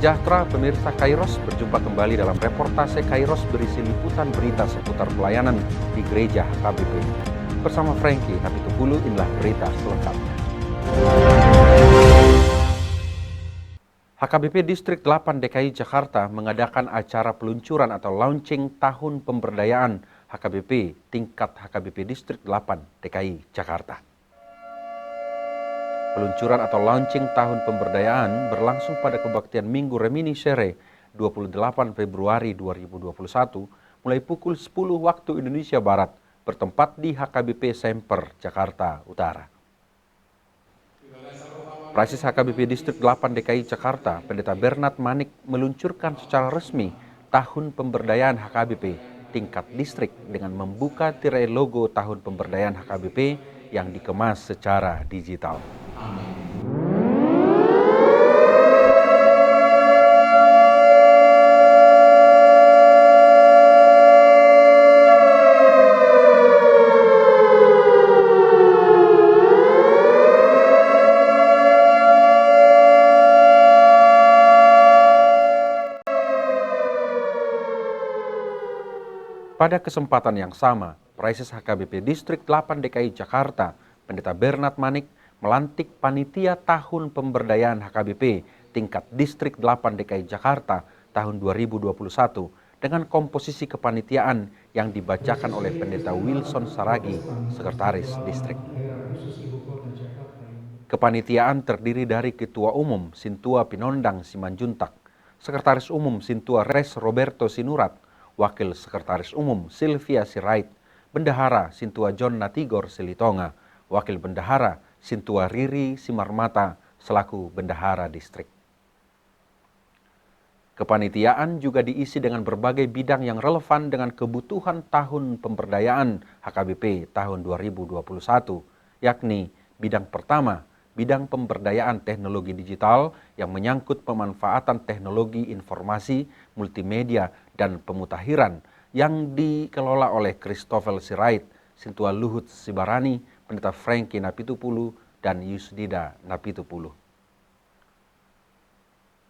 sejahtera pemirsa Kairos, berjumpa kembali dalam reportase Kairos berisi liputan berita seputar pelayanan di gereja HKBP. Bersama Frankie Napitupulu, inilah berita selengkapnya. HKBP Distrik 8 DKI Jakarta mengadakan acara peluncuran atau launching tahun pemberdayaan HKBP tingkat HKBP Distrik 8 DKI Jakarta. Peluncuran atau launching tahun pemberdayaan berlangsung pada kebaktian Minggu Reminiscere 28 Februari 2021 mulai pukul 10 waktu Indonesia Barat bertempat di HKBP Semper, Jakarta Utara. Prasis HKBP Distrik 8 DKI Jakarta, Pendeta Bernard Manik meluncurkan secara resmi tahun pemberdayaan HKBP tingkat distrik dengan membuka tirai logo tahun pemberdayaan HKBP yang dikemas secara digital. Pada kesempatan yang sama, Prasis HKBP Distrik 8 DKI Jakarta, Pendeta Bernard Manik melantik panitia tahun pemberdayaan HKBP tingkat Distrik 8 DKI Jakarta tahun 2021 dengan komposisi kepanitiaan yang dibacakan oleh Pendeta Wilson Saragi, Sekretaris Distrik. Kepanitiaan terdiri dari Ketua Umum Sintua Pinondang Simanjuntak, Sekretaris Umum Sintua Res Roberto Sinurat, Wakil Sekretaris Umum Sylvia Sirait, Bendahara Sintua John Natigor Silitonga, Wakil Bendahara Sintua Riri Simarmata selaku Bendahara Distrik. Kepanitiaan juga diisi dengan berbagai bidang yang relevan dengan kebutuhan tahun pemberdayaan HKBP tahun 2021, yakni bidang pertama, bidang pemberdayaan teknologi digital yang menyangkut pemanfaatan teknologi informasi, multimedia, dan pemutahiran yang dikelola oleh Christopher Sirait, Sintua Luhut Sibarani, Pendeta Frankie Napitupulu, dan Yusdida Napitupulu.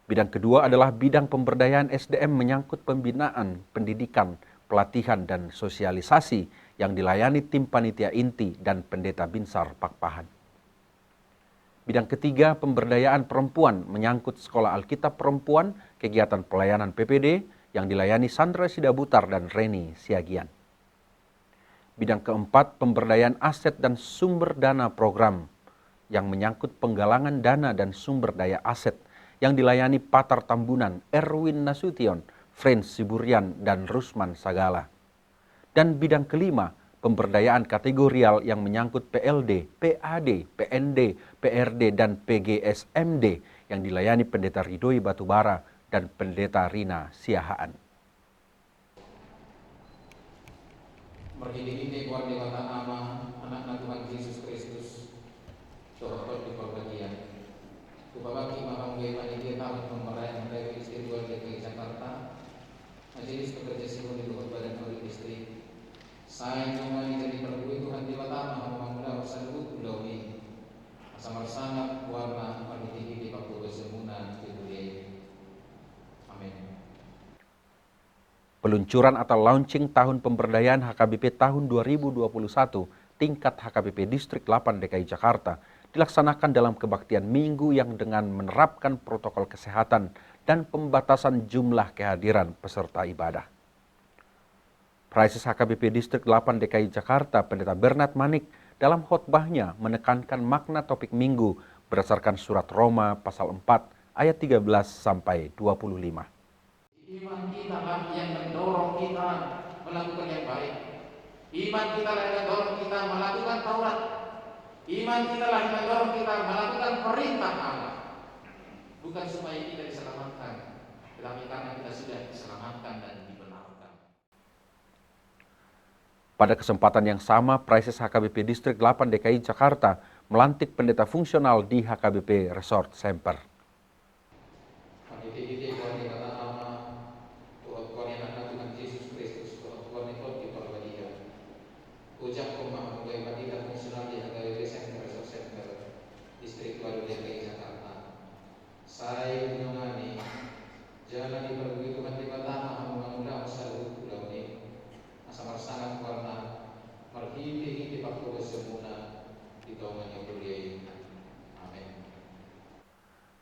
Bidang kedua adalah bidang pemberdayaan SDM menyangkut pembinaan, pendidikan, pelatihan, dan sosialisasi yang dilayani tim panitia inti dan Pendeta Binsar Pakpahan. Bidang ketiga, pemberdayaan perempuan menyangkut sekolah Alkitab perempuan, kegiatan pelayanan PPD yang dilayani Sandra Sidabutar dan Reni Siagian. Bidang keempat, pemberdayaan aset dan sumber dana program yang menyangkut penggalangan dana dan sumber daya aset yang dilayani Patar Tambunan, Erwin Nasution, Frans Siburian, dan Rusman Sagala. Dan bidang kelima, pemberdayaan kategorial yang menyangkut PLD, PAD, PND, PRD, dan PGSMD yang dilayani Pendeta Ridhoi Batubara dan Pendeta Rina Siahaan. Merhini keluar dewata nama anak Tuhan Yesus Kristus, Tuhan di perbagian. Kupabaki mahamwe panitia tahun pemberdayaan dari istri luar DKI Jakarta, Majelis Pekerja Sipil di luar Badan Ahli Distrik. Saya nyomani jadi perbuih Tuhan dewata mahamwe muda bersalut ulawi. Asal sangat warna panitia di Papua Semuna Kebudayaan. Amin. Peluncuran atau launching tahun pemberdayaan HKBP tahun 2021 tingkat HKBP Distrik 8 DKI Jakarta dilaksanakan dalam kebaktian Minggu yang dengan menerapkan protokol kesehatan dan pembatasan jumlah kehadiran peserta ibadah. Prasis HKBP Distrik 8 DKI Jakarta, Pendeta Bernard Manik dalam khotbahnya menekankan makna topik Minggu berdasarkan surat Roma pasal 4 ayat 13 sampai 25. Iman kita lah yang mendorong kita melakukan yang baik. Iman kita lah yang mendorong kita melakukan Taurat. Iman kita lah yang mendorong kita melakukan perintah Allah. Bukan supaya kita diselamatkan, tetapi karena kita sudah diselamatkan dan dibenarkan. Pada kesempatan yang sama, Prasis HKBP Distrik 8 DKI Jakarta melantik pendeta fungsional di HKBP Resort Semper. Saya menemani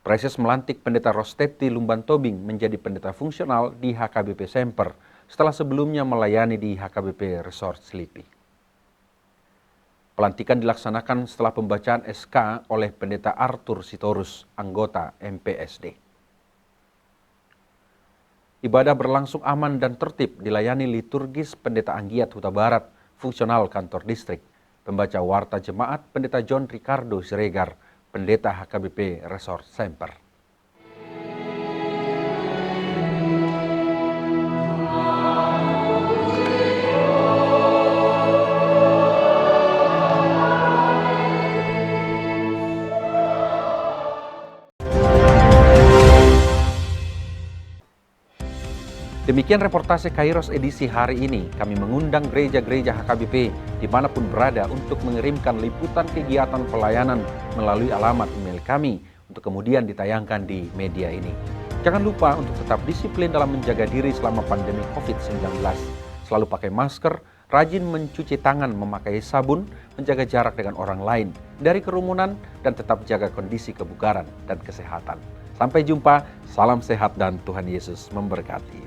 Proses melantik Pendeta Rostepti Lumban Tobing menjadi pendeta fungsional di HKBP Semper setelah sebelumnya melayani di HKBP Resort Selipi. Pelantikan dilaksanakan setelah pembacaan SK oleh Pendeta Arthur Sitorus, anggota MPSD. Ibadah berlangsung aman dan tertib dilayani liturgis Pendeta Anggiat Huta Barat, fungsional kantor distrik. Pembaca warta jemaat Pendeta John Ricardo Siregar, Pendeta HKBP Resort Semper. Demikian reportase Kairos edisi hari ini. Kami mengundang gereja-gereja HKBP dimanapun berada untuk mengirimkan liputan kegiatan pelayanan melalui alamat email kami untuk kemudian ditayangkan di media ini. Jangan lupa untuk tetap disiplin dalam menjaga diri selama pandemi COVID-19. Selalu pakai masker, rajin mencuci tangan, memakai sabun, menjaga jarak dengan orang lain, dari kerumunan, dan tetap jaga kondisi kebugaran dan kesehatan. Sampai jumpa, salam sehat dan Tuhan Yesus memberkati.